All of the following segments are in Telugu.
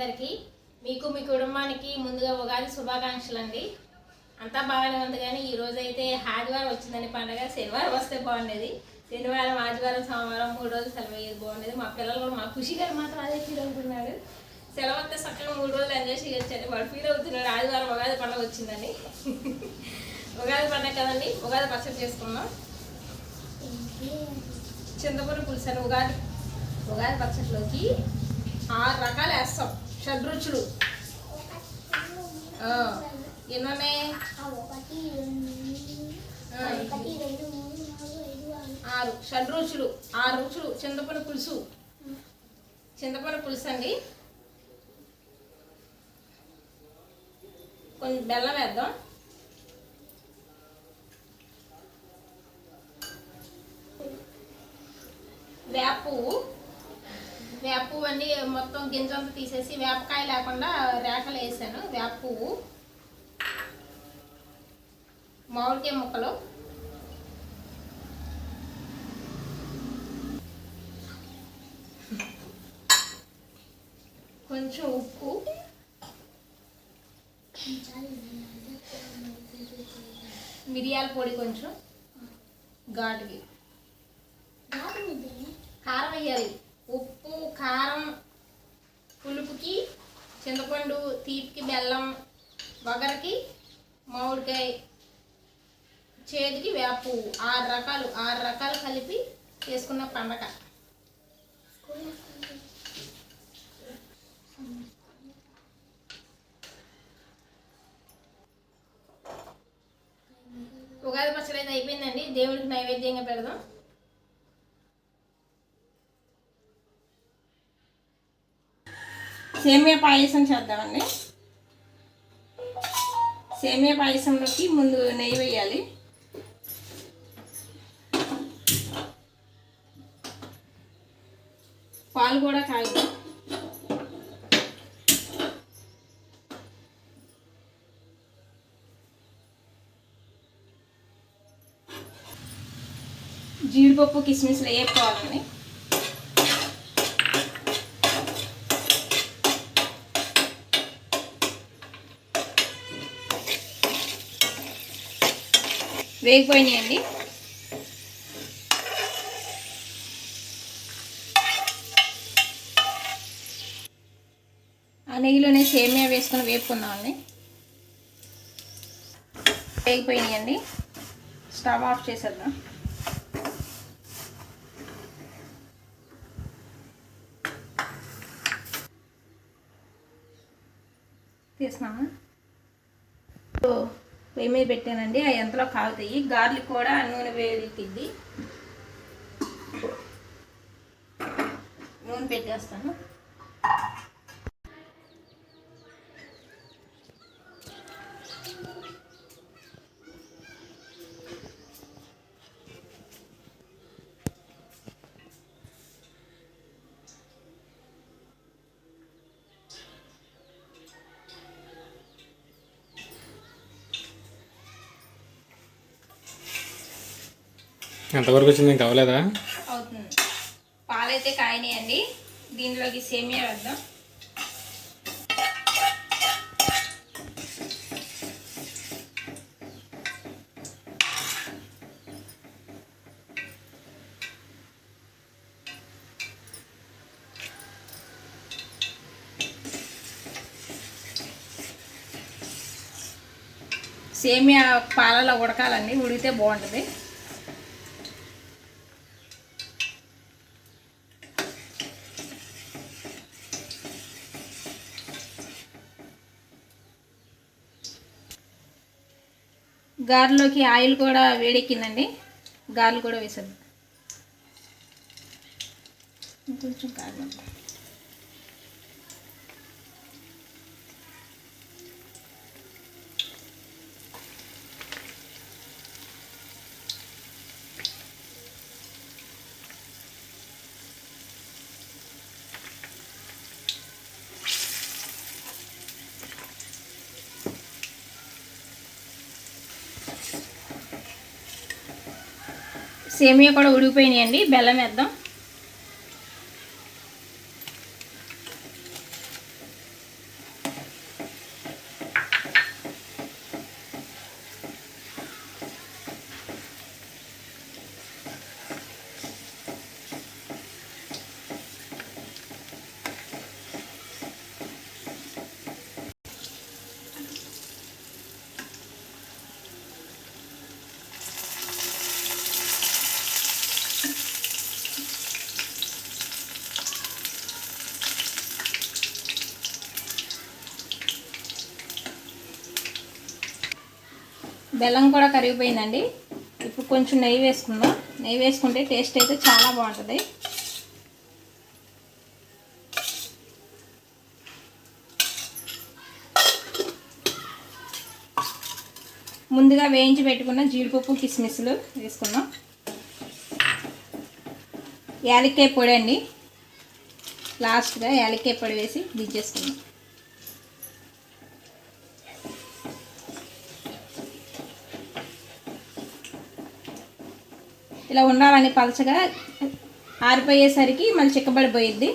అందరికీ మీకు మీ కుటుంబానికి ముందుగా ఉగాది శుభాకాంక్షలు అండి. అంతా బాగానే ఉంది కానీ ఈరోజు అయితే ఆదివారం వచ్చిందని పండగ. శనివారం వస్తే బాగుండేది. శనివారం, ఆదివారం, సోమవారం 3 రోజులు సెలవు అయ్యేది బాగుండేది. మా పిల్లలు కూడా మా ఖుషి గారు మాత్రం అదే ఫీల్ అవుతున్నాడు. సెలవు వస్తే చక్కగా 3 రోజులు ఎంజాయ్ చేయొచ్చండి. వాడు ఫీల్ అవుతున్నాడు ఆదివారం ఉగాది పండుగ వచ్చిందని. ఉగాది పండుగ కదండి, ఉగాది పచ్చడి చేసుకున్నాం. చింతపండు పులుసు అని ఉగాది పచ్చడిలోకి 6 రకాలు వేస్తాం. షడ్రుచులు ఎన్నున్నాయి? 6 షడ్రుచులు, 6 రుచులు. చింతపండు పులుసు అండి. కొంచెం బెల్లం వేద్దాం. వేప పువ్వు అన్నీ మొత్తం గింజంతా తీసేసి వేపకాయ లేకుండా రేఖలు వేసాను. వేప పువ్వు, మామిడికాయ ముక్కలు, కొంచెం ఉప్పు, మిరియాల పొడి, కొంచెం ఘాటుకి, కారం వేయాలి. ఉప్పు, కారం, పులుపుకి, చింతపండు తీపికి, బెల్లం, వగరకి, మామిడికాయ, చేతికి వేప పువ్వు. 6 రకాలు కలిపి చేసుకున్న పండగ. ఉగాది పచ్చడి అయితే అయిపోయిందండి. దేవుడికి నైవేద్యంగా పెడదాం. సేమియా పాయసం చేద్దామండి. సేమియా పాయసంలోకి ముందు నెయ్యి వేయాలి. పాలు కూడా కాయదు. జీడిపప్పు, కిస్మిస్లు వేసుకోవాలండి. వేగిపోయినాయండి. ఆ నెయ్యిలోనే సేమియా వేసుకొని వేపుకుందామండి. వేగిపోయినాయండి. స్టవ్ ఆఫ్ చేసేద్దాం. తీసినామా? పొయ్యి మీద పెట్టానండి. ఆ ఎంతలో కాగుతాయి. గార్లిక్ కూడా నూనె వేడికిద్ది. నూనె పెట్టేస్తాను. ఎంతవరకు వచ్చింది? ఇంకా అవ్వలేదా? అవుతుంది. పాలైతే కాయనియండి. దీనిలోకి సేమియా వేద్దాం. సేమియా పాలలో ఉడకాలండి. ఉడికితే బాగుంటుంది. గారెలోకి ఆయిల్ కూడా వేడెక్కిందండి. గారెలు కూడా వేసాను. కొంచెం కారం. సేమియా కూడా ఉడికిపోయినాయండి. బెల్లం వేద్దాం. బెల్లం కూడా కరిగిపోయిందండి. ఇప్పుడు కొంచెం నెయ్యి వేసుకుందాం. నెయ్యి వేసుకుంటే టేస్ట్ అయితే చాలా బాగుంటుంది. ముందుగా వేయించి పెట్టుకున్న జీడిపప్పు కిస్మిస్లు వేసుకుందాం. యాలక్కాయ పొడి అండి, లాస్ట్గా యాలక్కాయ పొడి వేసి దించేసుకుందాం. ఇలా ఉండాలని పలచగా, ఆరిపోయేసరికి మళ్ళీ చిక్కబడిపోయిద్ది.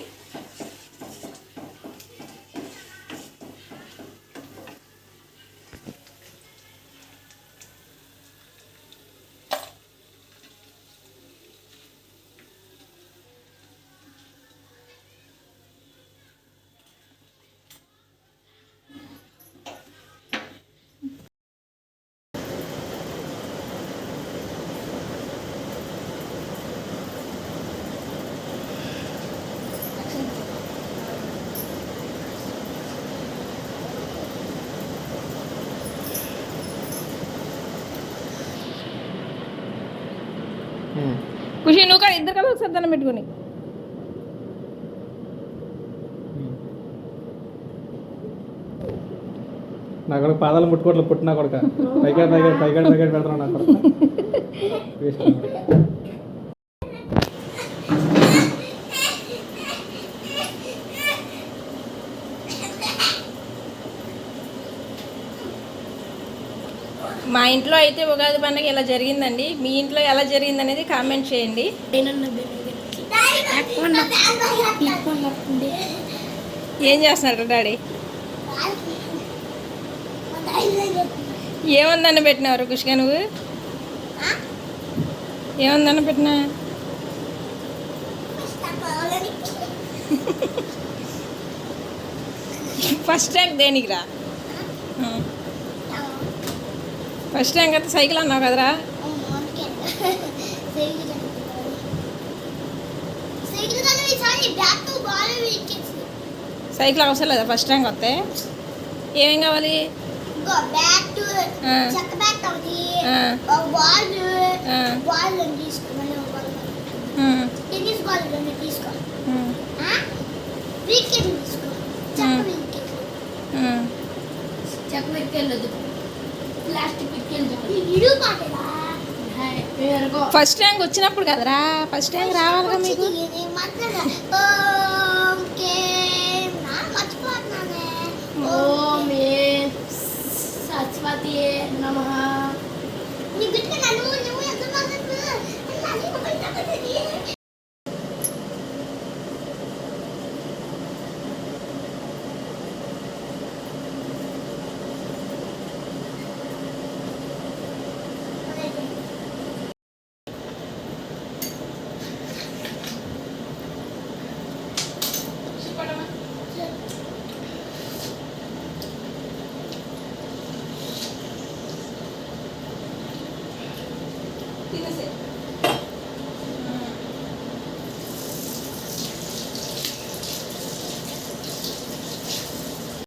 ఖుషి నువ్వు కూడా ఇద్దరు కలిసి ఒకసారి దండం పెట్టుకుని. నా కొడుకు పాదాలు ముట్టుకోవట్లేదు, పుట్టినా కొడుక పైకాడు పెడతాను నా కొడుకు. మా ఇంట్లో అయితే ఉగాది పండుగ ఇలా జరిగిందండి. మీ ఇంట్లో ఎలా జరిగింది అనేది కామెంట్ చేయండి. ఏం చేస్తున్నాడు డాడీ? ఏముందన్న పెట్టినావు ఖుషిగా? నువ్వు ఏముందన్న పెట్టినా? ఫస్ట్ ర్యాంక్ దేనికి రా? ఫస్ట్ ర్యాంక్ అయితే సైకిల్ అన్నావు కదరా? సైకిల్ అవసరం లేదా ఫస్ట్ ర్యాంక్ వస్తే? ఏమేం కావాలి? ఫస్ట్ ర్యాంక్ వచ్చినప్పుడు కదరా? ఫస్ట్ ర్యాంక్ రావాలిగా మీకు. సరస్వతి నమః. తినేసే.